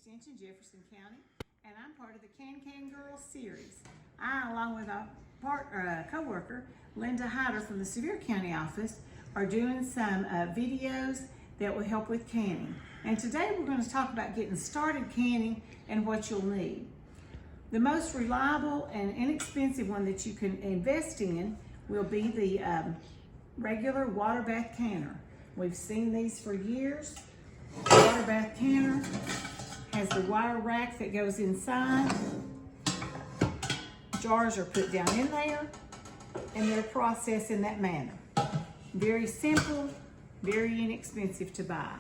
Extension Jefferson County, and I'm part of the Can Girls series. I, along with a co-worker, Linda Hyder from the Sevier County office, are doing some videos that will help with canning. And today we're going to talk about getting started canning and what you'll need. The most reliable and inexpensive one that you can invest in will be the regular water bath canner. We've seen these for years. The water bath canner has the wire rack that goes inside. Jars are put down in there and they're processed in that manner. Very simple, very inexpensive to buy.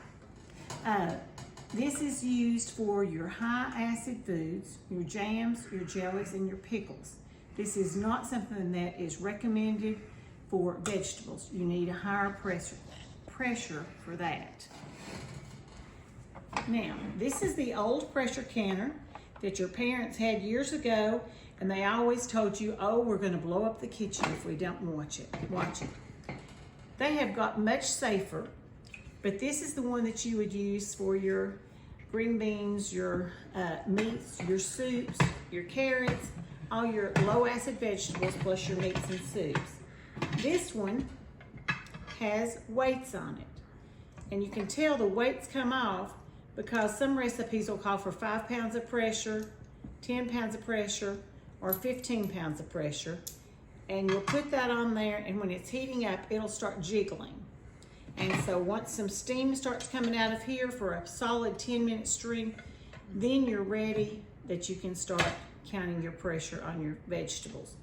This is used for your high acid foods, your jams, your jellies, and your pickles. This is not something that is recommended for vegetables. You need a higher pressure for that. Now, this is the old pressure canner that your parents had years ago, and they always told you, oh, we're going to blow up the kitchen if we don't watch it. They have got much safer, but this is the one that you would use for your green beans, your meats, your soups, your carrots, all your low acid vegetables, plus your meats and soups. This one has weights on it, and you can tell the weights come off because some recipes will call for 5 pounds of pressure, 10 pounds of pressure, or 15 pounds of pressure. And you'll put that on there, and when it's heating up, it'll start jiggling. And so once some steam starts coming out of here for a solid 10-minute stream, then you're ready that you can start counting your pressure on your vegetables.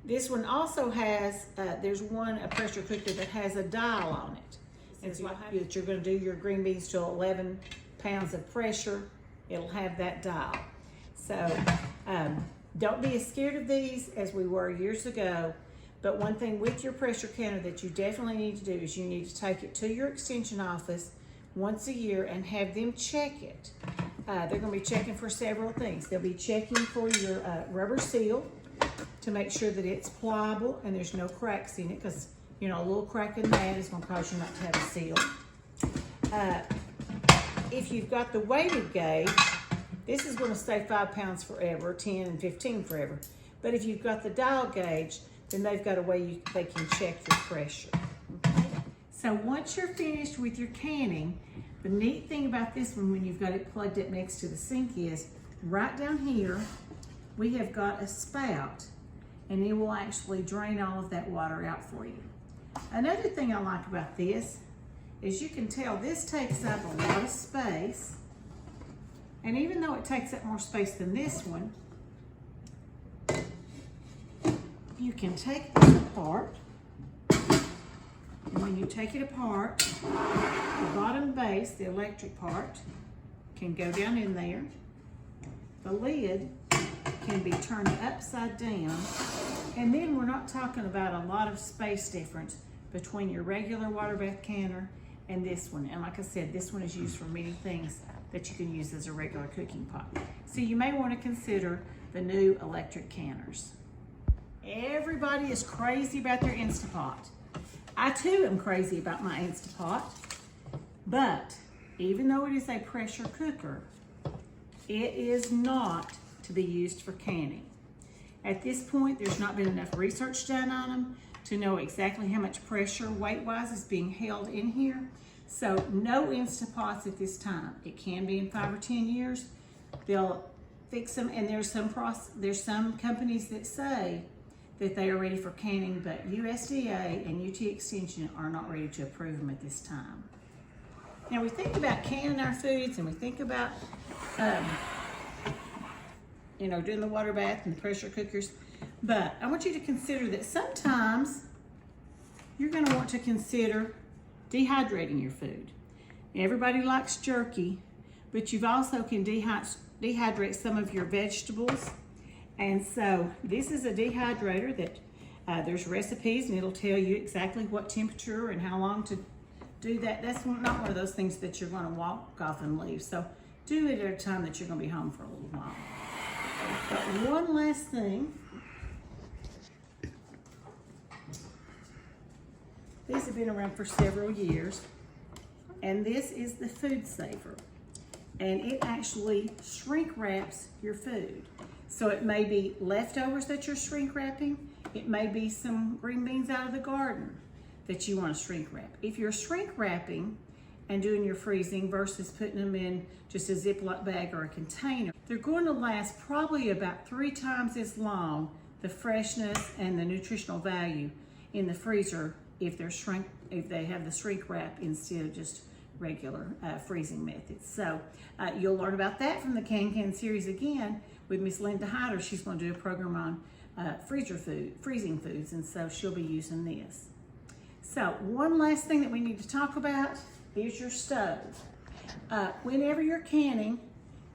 This one also has, there's a pressure cooker that has a dial on it. And so that you're going to do your green beans to 11 pounds of pressure, it'll have that dial. So don't be as scared of these as we were years ago. But one thing with your pressure canner that you definitely need to do is you need to take it to your extension office once a year and have them check it. They're going to be checking for several things. They'll be checking for your rubber seal to make sure that it's pliable and there's no cracks in it, because you know a little crack in that is going to cause you not to have a seal. If you've got the weighted gauge, this is going to stay 5 pounds forever, 10 and 15 forever. But if you've got the dial gauge, then they've got a way they can check your pressure. Okay? So once you're finished with your canning, the neat thing about this one when you've got it plugged up next to the sink is, right down here, we have got a spout, and it will actually drain all of that water out for you. Another thing I like about this is you can tell this takes up a lot of space, and even though it takes up more space than this one, you can take this apart, and when you take it apart, the bottom base, the electric part, can go down in there. The lid can be turned upside down, and then we're not talking about a lot of space difference between your regular water bath canner and this one. And like I said, this one is used for many things that you can use as a regular cooking pot. So you may want to consider the new electric canners. Everybody is crazy about their Instapot. I too am crazy about my Instapot, but even though it is a pressure cooker, it is not to be used for canning. At this point, there's not been enough research done on them to know exactly how much pressure weight-wise is being held in here. So no Instapots at this time. It can be in 5 or 10 years. They'll fix them, and there's some companies that say that they are ready for canning, but USDA and UT Extension are not ready to approve them at this time. Now we think about canning our foods, and we think about doing the water bath and the pressure cookers, but I want you to consider that sometimes you're going to want to consider dehydrating your food. Everybody likes jerky, but you also can dehydrate some of your vegetables. And so this is a dehydrator that there's recipes, and it'll tell you exactly what temperature and how long to do that. That's not one of those things that you're going to walk off and leave. So do it at a time that you're going to be home for a little while. But one last thing. These have been around for several years, and this is the Food Saver. and it actually shrink wraps your food. So it may be leftovers that you're shrink wrapping. It may be some green beans out of the garden that you want to shrink wrap. If you're shrink wrapping and doing your freezing versus putting them in just a Ziploc bag or a container, they're going to last probably about 3 times as long, the freshness and the nutritional value in the freezer if they have the shrink wrap instead of just regular freezing methods. So you'll learn about that from the Can series again with Miss Linda Hyder. She's going to do a program on freezing foods, and so she'll be using this. So one last thing that we need to talk about is your stove. Whenever you're canning,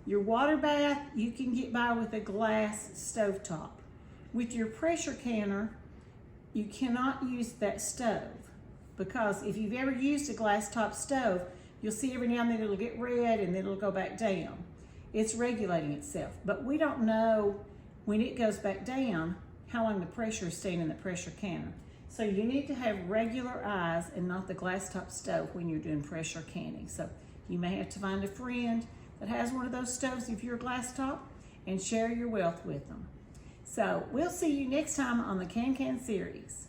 your water bath, you can get by with a glass stovetop. With your pressure canner, you cannot use that stove, because if you've ever used a glass top stove, you'll see every now and then it'll get red and then it'll go back down. It's regulating itself, but we don't know when it goes back down how long the pressure is staying in the pressure canner. So you need to have regular eyes and not the glass top stove when you're doing pressure canning. So you may have to find a friend that has one of those stoves if you're glass top and share your wealth with them. So we'll see you next time on the Can series.